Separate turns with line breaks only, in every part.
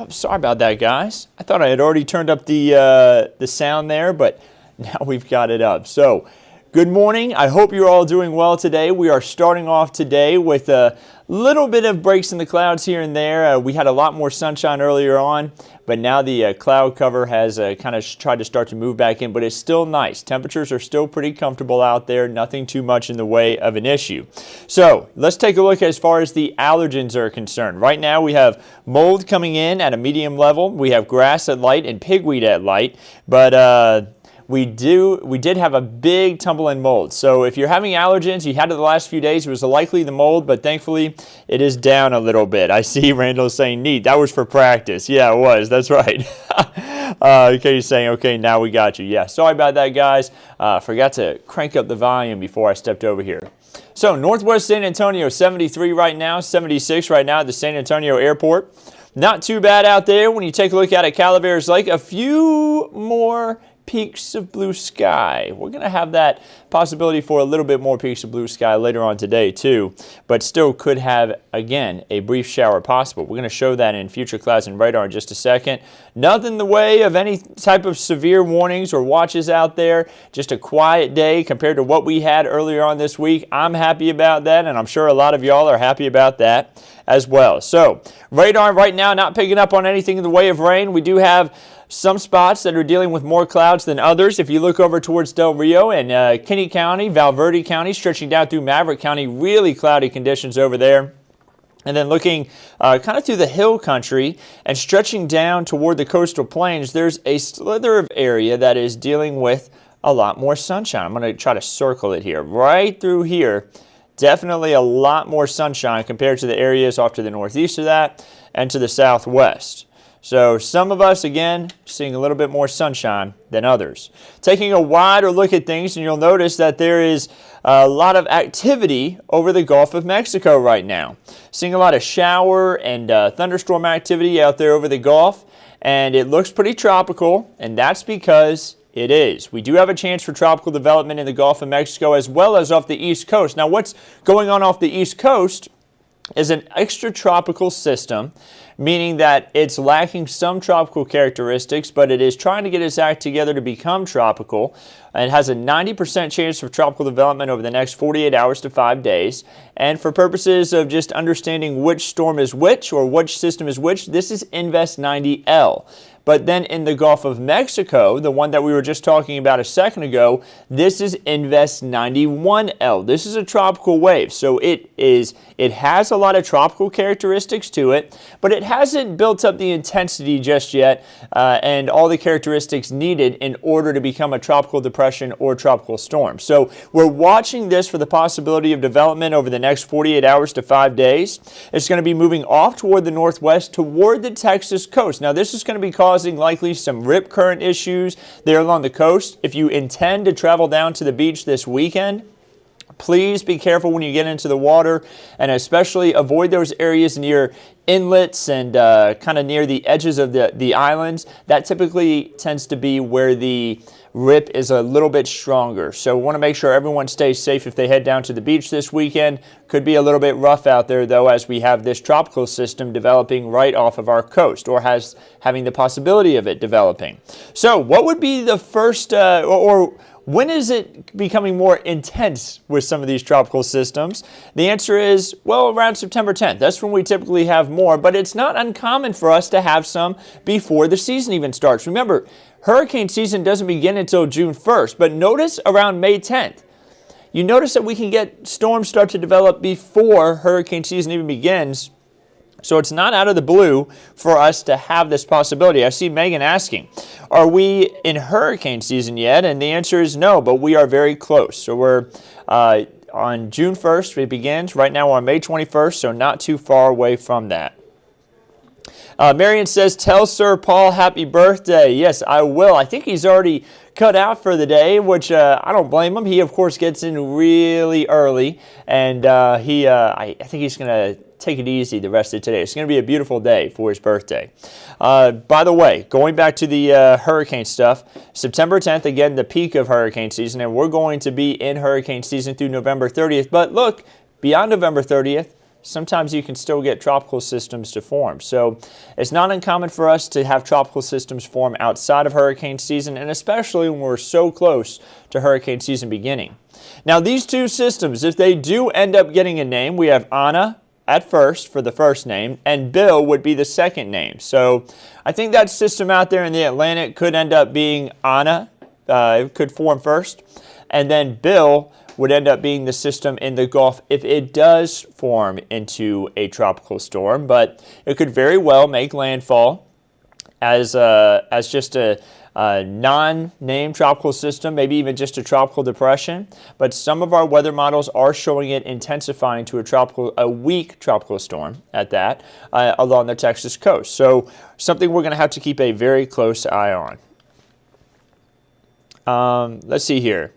Oh, sorry about that, guys. I thought I had already turned up the sound there, but now we've got it up. So, good morning. I hope you're all doing well today. We are starting off today with a little bit of breaks in the clouds here and there. We had a lot more sunshine earlier on, but now the cloud cover has kind of tried to start to move back in, but it's still nice. Temperatures are still pretty comfortable out there, nothing too much in the way of an issue. So let's take a look as far as the allergens are concerned. Right now we have mold coming in at a medium level. We have grass at light and pigweed at light, but we did have a big tumble in mold. So if you're having allergens, you had it the last few days, it was likely the mold, but thankfully it is down a little bit. I see Randall saying, neat, that was for practice. Yeah, it was, that's right. Okay, you're saying, okay, now we got you. Yeah, sorry about that, guys. Forgot to crank up the volume before I stepped over here. So Northwest San Antonio, 73 right now, 76 right now at the San Antonio airport. Not too bad out there when you take a look at Calaveras Lake. A few more peaks of blue sky. We're going to have that possibility for a little bit more peaks of blue sky later on today too, but still could have, again, a brief shower possible. We're going to show that in future clouds and radar in just a second. Nothing in the way of any type of severe warnings or watches out there. Just a quiet day compared to what we had earlier on this week. I'm happy about that, and I'm sure a lot of y'all are happy about that as well. So radar right now not picking up on anything in the way of rain. We do have some spots that are dealing with more clouds than others. If you look over towards Del Rio and Kinney County, Valverde County, stretching down through Maverick County, really cloudy conditions over there. And then looking kind of through the hill country and stretching down toward the coastal plains, there's a slither of area that is dealing with a lot more sunshine. I'm going to try to circle it here. Right through here, definitely a lot more sunshine compared to the areas off to the northeast of that and to the southwest. So some of us, again, seeing a little bit more sunshine than others. Taking a wider look at things, and you'll notice that there is a lot of activity over the Gulf of Mexico right now. Seeing a lot of shower and thunderstorm activity out there over the Gulf, and it looks pretty tropical, and that's because it is. We do have a chance for tropical development in the Gulf of Mexico as well as off the East Coast. Now, what's going on off the East Coast is an extratropical system, meaning that it's lacking some tropical characteristics, but it is trying to get its act together to become tropical. It has a 90% chance of tropical development over the next 48 hours to 5 days. And for purposes of just understanding which storm is which or which system is which, this is Invest 90L. But then in the Gulf of Mexico, the one that we were just talking about a second ago, this is Invest 91L. This is a tropical wave, so it has a lot of tropical characteristics to it, but it hasn't built up the intensity just yet and all the characteristics needed in order to become a tropical depression or tropical storm. So we're watching this for the possibility of development over the next 48 hours to 5 days. It's going to be moving off toward the northwest toward the Texas coast. Now this is going to be causing likely some rip current issues there along the coast. If you intend to travel down to the beach this weekend, please be careful when you get into the water, and especially avoid those areas near inlets and kind of near the edges of the islands. That typically tends to be where the rip is a little bit stronger. So we want to make sure everyone stays safe if they head down to the beach this weekend. Could be a little bit rough out there though, as we have this tropical system developing right off of our coast, or having the possibility of it developing. So what would be the first or when is it becoming more intense with some of these tropical systems? The answer is, well, around September 10th. That's when we typically have more, but it's not uncommon for us to have some before the season even starts. Remember, hurricane season doesn't begin until June 1st, but notice around May 10th. You notice that we can get storms start to develop before hurricane season even begins. So it's not out of the blue for us to have this possibility. I see Megan asking, are we in hurricane season yet? And the answer is no, but we are very close. So we're on June 1st, it begins. Right now we're on May 21st, so not too far away from that. Marion says, tell Sir Paul happy birthday. Yes, I will. I think he's already cut out for the day, which I don't blame him. He, of course, gets in really early, and I think he's going to take it easy the rest of today. It's going to be a beautiful day for his birthday. By the way, going back to the hurricane stuff, September 10th, again, the peak of hurricane season, and we're going to be in hurricane season through November 30th. But look, beyond November 30th, sometimes you can still get tropical systems to form. So it's not uncommon for us to have tropical systems form outside of hurricane season, and especially when we're so close to hurricane season beginning. Now, these two systems, if they do end up getting a name, we have Ana at first for the first name, and Bill would be the second name. So I think that system out there in the Atlantic could end up being Ana. It could form first, and then Bill would end up being the system in the Gulf if it does form into a tropical storm. But it could very well make landfall as just a non-named tropical system, maybe even just a tropical depression. But some of our weather models are showing it intensifying to a weak tropical storm at that along the Texas coast. So something we're going to have to keep a very close eye on. Let's see here.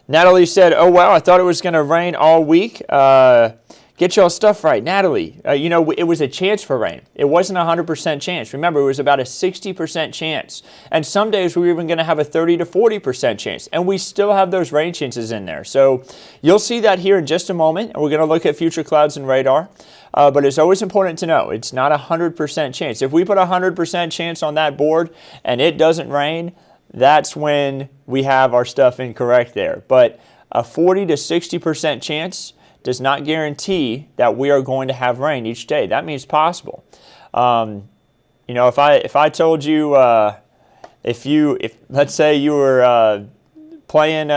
Natalie said, oh, wow, I thought it was going to rain all week. Get y'all stuff right. Natalie, it was a chance for rain. It wasn't a 100% chance. Remember, it was about a 60% chance. And some days we were even going to have a 30 to 40% chance. And we still have those rain chances in there. So you'll see that here in just a moment. And we're going to look at future clouds and radar. But it's always important to know it's not a 100% chance. If we put a 100% chance on that board and it doesn't rain, that's when we have our stuff incorrect there. But a 40 to 60% chance does not guarantee that we are going to have rain each day. That means possible. If I told you, if let's say you were playing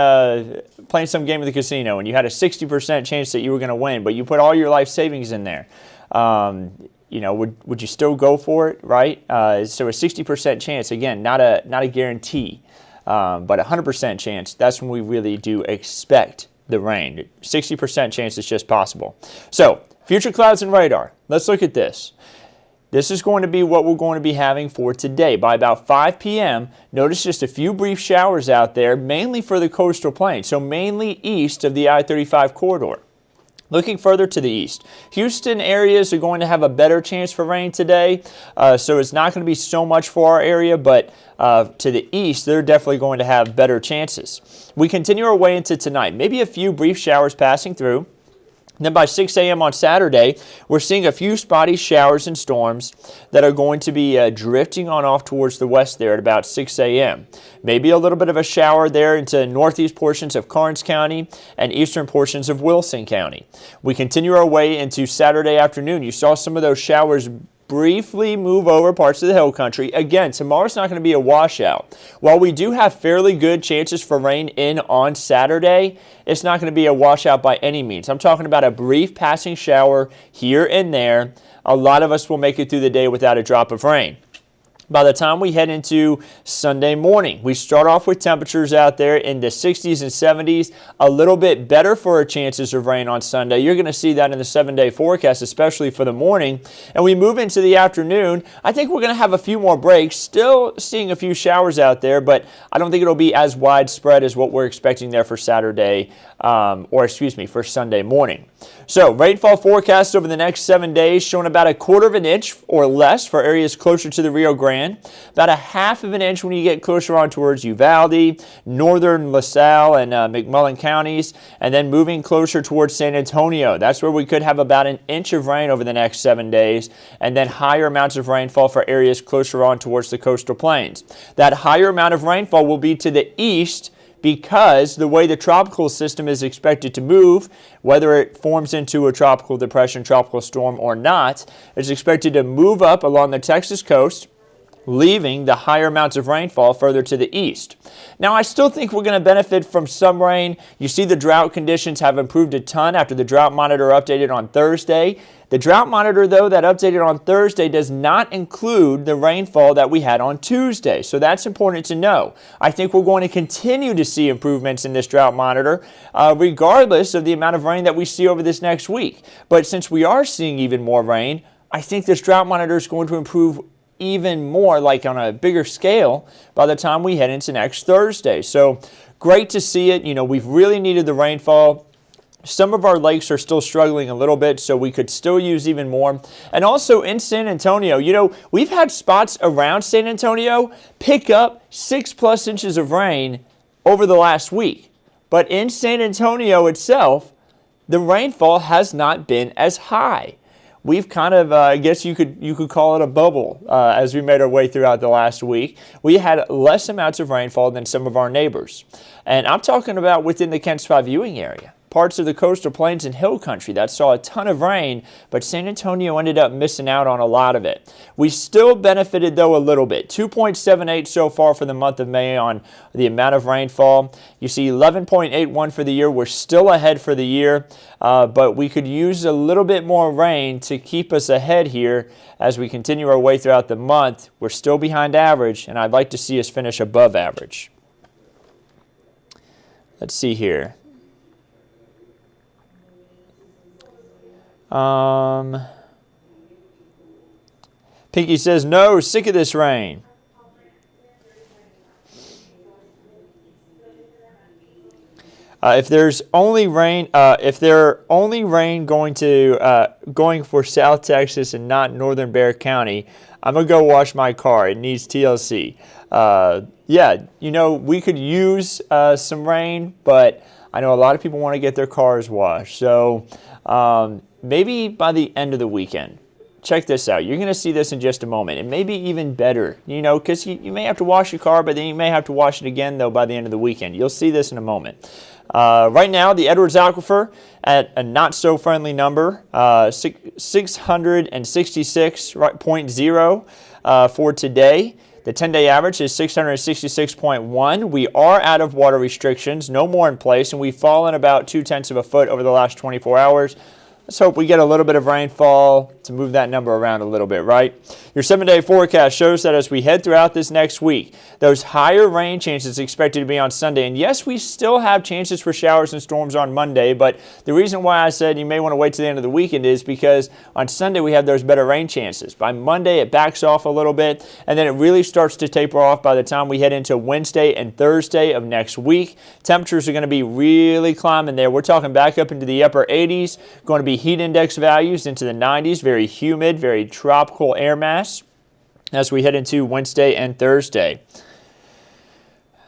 some game at the casino and you had a 60% chance that you were going to win, but you put all your life savings in there, would you still go for it, right? So a 60% chance, again, not a guarantee, but a 100% chance, that's when we really do expect the rain. 60% chance is just possible. So, future clouds and radar. Let's look at this. This is going to be what we're going to be having for today. By about 5 p.m., notice just a few brief showers out there, mainly for the coastal plain, so mainly east of the I-35 corridor. Looking further to the east, Houston areas are going to have a better chance for rain today, so it's not going to be so much for our area, but to the east, they're definitely going to have better chances. We continue our way into tonight, maybe a few brief showers passing through. Then by 6 a.m. on Saturday, we're seeing a few spotty showers and storms that are going to be drifting on off towards the west there at about 6 a.m. Maybe a little bit of a shower there into northeast portions of Karnes County and eastern portions of Wilson County. We continue our way into Saturday afternoon. You saw some of those showers briefly move over parts of the hill country. Again, tomorrow's not going to be a washout. While we do have fairly good chances for rain in on Saturday, it's not going to be a washout by any means. I'm talking about a brief passing shower here and there. A lot of us will make it through the day without a drop of rain. By the time we head into Sunday morning, we start off with temperatures out there in the 60s and 70s, a little bit better for our chances of rain on Sunday. You're going to see that in the 7-day forecast, especially for the morning. And we move into the afternoon. I think we're going to have a few more breaks, still seeing a few showers out there, but I don't think it'll be as widespread as what we're expecting there for Saturday, for Sunday morning. So, rainfall forecast over the next 7 days showing about 1/4 of an inch or less for areas closer to the Rio Grande, about 1/2 of an inch when you get closer on towards Uvalde, northern LaSalle and McMullen counties, and then moving closer towards San Antonio. That's where we could have about 1 inch of rain over the next 7 days, and then higher amounts of rainfall for areas closer on towards the coastal plains. That higher amount of rainfall will be to the east, because the way the tropical system is expected to move, whether it forms into a tropical depression, tropical storm or not, is expected to move up along the Texas coast, leaving the higher amounts of rainfall further to the east. Now, I still think we're going to benefit from some rain. You see the drought conditions have improved a ton after the drought monitor updated on Thursday. The drought monitor, though, that updated on Thursday does not include the rainfall that we had on Tuesday. So that's important to know. I think we're going to continue to see improvements in this drought monitor, regardless of the amount of rain that we see over this next week. But since we are seeing even more rain, I think this drought monitor is going to improve even more, like on a bigger scale, by the time we head into next Thursday. So great to see it. We've really needed the rainfall. Some of our lakes are still struggling a little bit, so we could still use even more. And also in San Antonio, we've had spots around San Antonio pick up 6+ inches of rain over the last week. But in San Antonio itself, the rainfall has not been as high. We've kind of, I guess you could call it a bubble as we made our way throughout the last week. We had less amounts of rainfall than some of our neighbors. And I'm talking about within the Kent Spot viewing area. Parts of the coastal plains and hill country that saw a ton of rain, but San Antonio ended up missing out on a lot of it. We still benefited, though, a little bit. 2.78 so far for the month of May on the amount of rainfall. You see 11.81 for the year. We're still ahead for the year, but we could use a little bit more rain to keep us ahead here as we continue our way throughout the month. We're still behind average, and I'd like to see us finish above average. Let's see here. Pinky says, no, sick of this rain. If there's only rain, going for South Texas and not Northern Bexar County, I'm gonna go wash my car. It needs TLC. Yeah, we could use some rain, but I know a lot of people want to get their cars washed. So maybe by the end of the weekend. Check this out. You're going to see this in just a moment. It may be even better, because you may have to wash your car, but then you may have to wash it again, though, by the end of the weekend. You'll see this in a moment. Right now, the Edwards Aquifer at a not-so-friendly number, 666.0 for today. The 10-day average is 666.1. We are out of water restrictions, no more in place, and we've fallen about 0.2 of a foot over the last 24 hours. Let's hope we get a little bit of rainfall to move that number around a little bit, right? Your 7-day forecast shows that as we head throughout this next week, those higher rain chances expected to be on Sunday. And yes, we still have chances for showers and storms on Monday, but the reason why I said you may want to wait to the end of the weekend is because on Sunday we have those better rain chances. By Monday it backs off a little bit, and then it really starts to taper off by the time we head into Wednesday and Thursday of next week. Temperatures are going to be really climbing there. We're talking back up into the upper 80s, going to be heat index values into the 90s, very humid, very tropical air mass as we head into Wednesday and Thursday.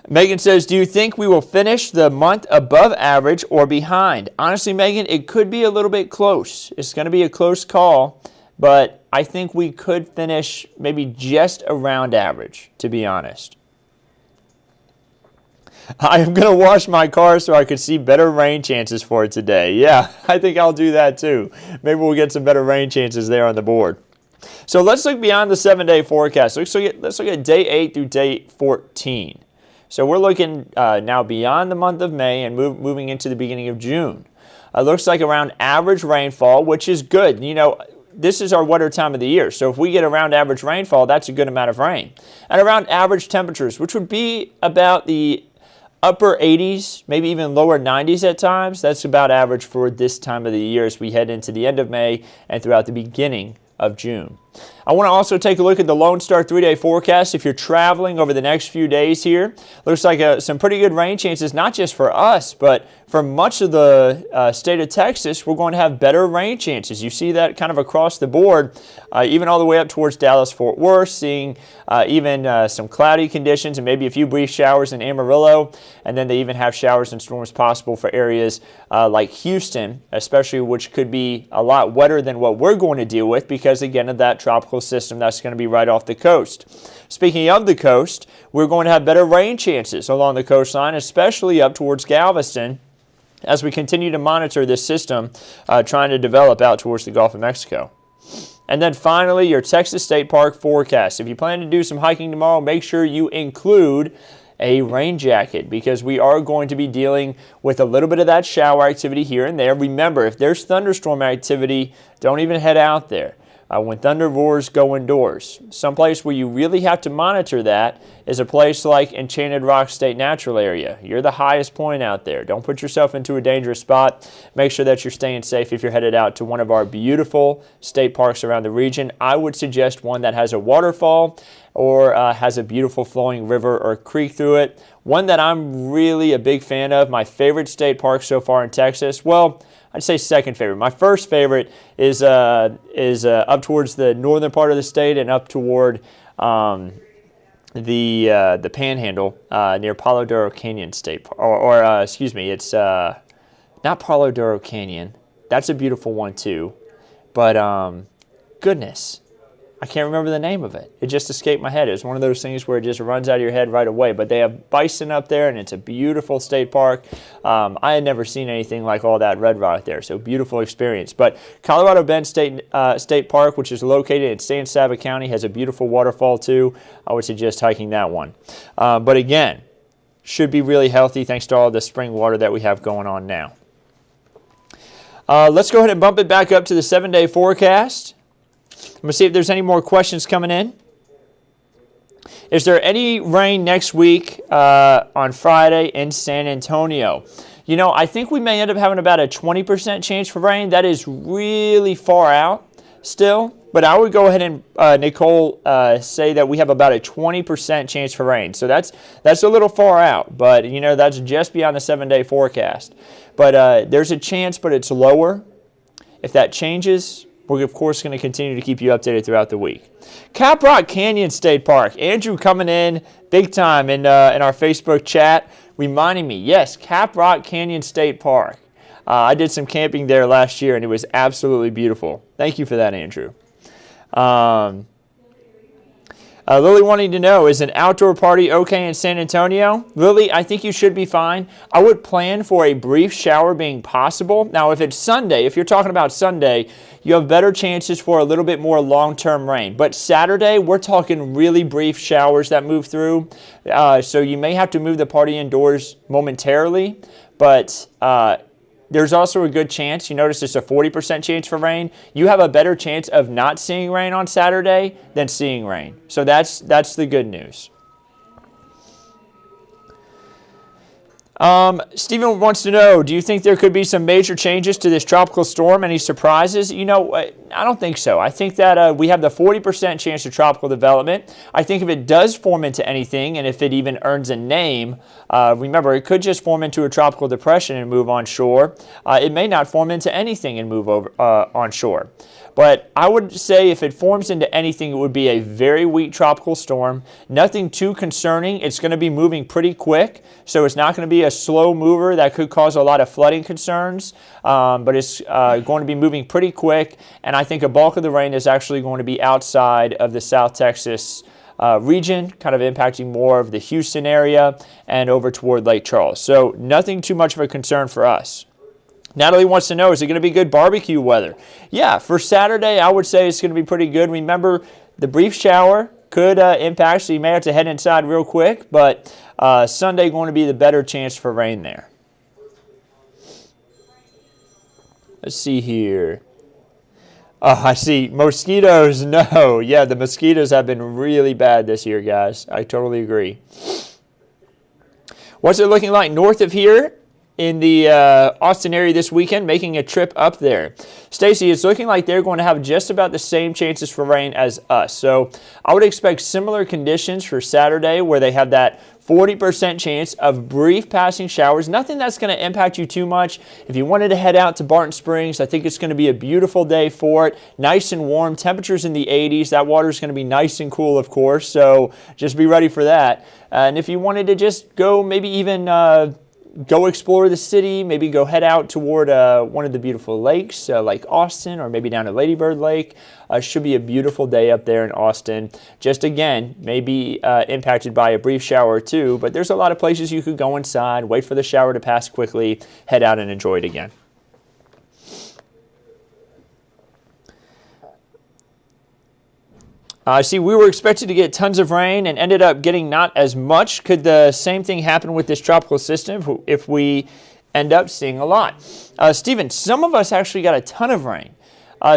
Megan says, do you think we will finish the month above average or behind? Honestly, Megan, it could be a little bit close. It's going to be a close call, but I think we could finish maybe just around average, to be honest. I am going to wash my car so I could see better rain chances for it today. Yeah, I think I'll do that too. Maybe we'll get some better rain chances there on the board. So let's look beyond the 7-day forecast. Let's look at day 8 through day 14. So we're looking now beyond the month of May and moving into the beginning of June. It looks like around average rainfall, which is good. This is our wetter time of the year. So if we get around average rainfall, that's a good amount of rain. And around average temperatures, which would be about the upper 80s, maybe even lower 90s at times. That's about average for this time of the year as we head into the end of May and throughout the beginning of June. I want to also take a look at the Lone Star 3-day forecast. If you're traveling over the next few days here, looks like some pretty good rain chances, not just for us, but for much of the state of Texas. We're going to have better rain chances. You see that kind of across the board, even all the way up towards Dallas-Fort Worth, seeing even some cloudy conditions and maybe a few brief showers in Amarillo. And then they even have showers and storms possible for areas like Houston, especially, which could be a lot wetter than what we're going to deal with because, again, of that tropical system that's going to be right off the coast. Speaking of the coast, we're going to have better rain chances along the coastline, especially up towards Galveston, as we continue to monitor this system trying to develop out towards the Gulf of Mexico. And then finally, your Texas State Park forecast. If you plan to do some hiking tomorrow, make sure you include a rain jacket because we are going to be dealing with a little bit of that shower activity here and there. Remember, if there's thunderstorm activity, don't even head out there. When thunder roars, go indoors. Someplace where you really have to monitor that is a place like Enchanted Rock State Natural Area. You're the highest point out there. Don't put yourself into a dangerous spot. Make sure that you're staying safe if you're headed out to one of our beautiful state parks around the region. I would suggest one that has a waterfall or has a beautiful flowing river or creek through it. One that I'm really a big fan of, my favorite state park so far in Texas, well, I'd say second favorite. My first favorite is up towards the northern part of the state and up toward the Panhandle near Palo Duro Canyon State Park. Excuse me, it's not Palo Duro Canyon. That's a beautiful one too. But goodness, I can't remember the name of it. It just escaped my head. It's one of those things where it just runs out of your head right away. But they have bison up there, and it's a beautiful state park. I had never seen anything like all that red rock there, so beautiful experience. But Colorado Bend State Park, which is located in San Saba County, has a beautiful waterfall too. I would suggest hiking that one. But again, should be really healthy thanks to all the spring water that we have going on now. Let's go ahead and bump it back up to the 7-day forecast. I'm going to see if there's any more questions coming in. Is there any rain next week on Friday in San Antonio? You know, I think we may end up having about a 20% chance for rain. That is really far out still. But I would go ahead and, Nicole, say that we have about a 20% chance for rain. So that's a little far out. But, you know, that's just beyond the 7-day forecast. But there's a chance, but it's lower. If that changes, we're, of course, going to continue to keep you updated throughout the week. Caprock Canyon State Park. Andrew coming in big time in our Facebook chat, reminding me, yes, Caprock Canyon State Park. I did some camping there last year, and it was absolutely beautiful. Thank you for that, Andrew. Lily wanting to know, is an outdoor party okay in San Antonio? Lily, I think you should be fine. I would plan for a brief shower being possible. Now, if it's Sunday, if you're talking about Sunday, you have better chances for a little bit more long-term rain. But Saturday, we're talking really brief showers that move through. So you may have to move the party indoors momentarily, but there's also a good chance, you notice it's a 40% chance for rain. You have a better chance of not seeing rain on Saturday than seeing rain. So that's the good news. Stephen wants to know, do you think there could be some major changes to this tropical storm? Any surprises? You know, I don't think so. I think that we have the 40% chance of tropical development. I think if it does form into anything, and if it even earns a name, remember, it could just form into a tropical depression and move onshore. It may not form into anything and move over onshore. But I would say if it forms into anything, it would be a very weak tropical storm. Nothing too concerning. It's going to be moving pretty quick, so it's not going to be a slow mover that could cause a lot of flooding concerns. But it's going to be moving pretty quick, and I think a bulk of the rain is actually going to be outside of the South Texas region, kind of impacting more of the Houston area and over toward Lake Charles. So nothing too much of a concern for us. Natalie wants to know, is it going to be good barbecue weather? Yeah, for Saturday, I would say it's going to be pretty good. Remember, the brief shower could impact, so you may have to head inside real quick, but Sunday going to be the better chance for rain there. Let's see here. Oh, I see. Mosquitoes, no. Yeah, the mosquitoes have been really bad this year, guys. I totally agree. What's it looking like north of here? In the Austin area this weekend, making a trip up there. Stacy, it's looking like they're going to have just about the same chances for rain as us. So I would expect similar conditions for Saturday where they have that 40% chance of brief passing showers. Nothing that's going to impact you too much. If you wanted to head out to Barton Springs, I think it's going to be a beautiful day for it. Nice and warm. Temperatures in the 80s. That water is going to be nice and cool, of course. So just be ready for that. And if you wanted to just go maybe even go explore the city, maybe go head out toward one of the beautiful lakes, Lake Austin, or maybe down to Lady Bird Lake. Should be a beautiful day up there in Austin. Just again, maybe impacted by a brief shower or two, but there's a lot of places you could go inside, wait for the shower to pass quickly, head out and enjoy it again. See, we were expected to get tons of rain and ended up getting not as much. Could the same thing happen with this tropical system if we end up seeing a lot? Stephen, some of us actually got a ton of rain.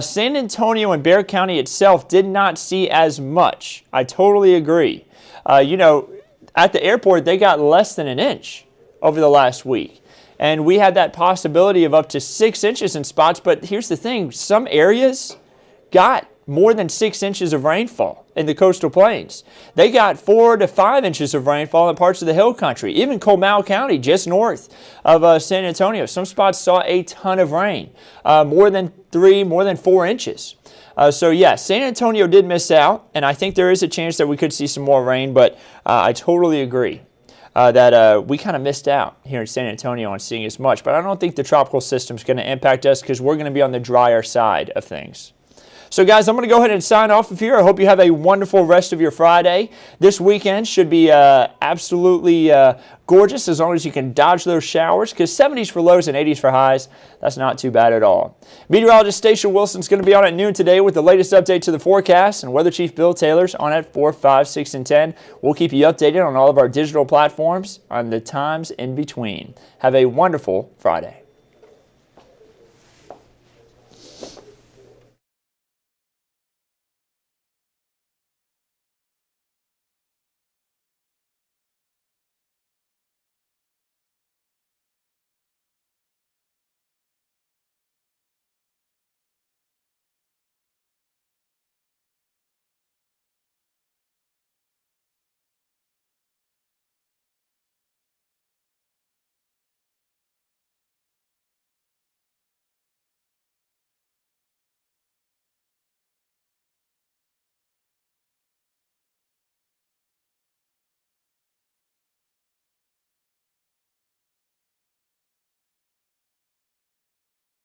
San Antonio and Bexar County itself did not see as much. I totally agree. You know, at the airport, they got less than an inch over the last week. And we had that possibility of up to 6 inches in spots. But here's the thing, some areas got more than 6 inches of rainfall in the coastal plains. They got 4 to 5 inches of rainfall in parts of the hill country. Even Comal County, just north of San Antonio, some spots saw a ton of rain, more than 3, more than 4 inches. So yeah, San Antonio did miss out, and I think there is a chance that we could see some more rain, but I totally agree. that we kind of missed out here in San Antonio on seeing as much. But I don't think the tropical system is going to impact us because we're going to be on the drier side of things. So guys, I'm going to go ahead and sign off of here. I hope you have a wonderful rest of your Friday. This weekend should be absolutely gorgeous as long as you can dodge those showers, because 70s for lows and 80s for highs, that's not ttoo bad at all. Meteorologist Andrew Wilson is going to be on at noon today with the latest update to the forecast, and Weather Chief Bill Taylor's on at 4, 5, 6, and 10. We'll keep you updated on all of our digital platforms on the times in between. Have a wonderful Friday.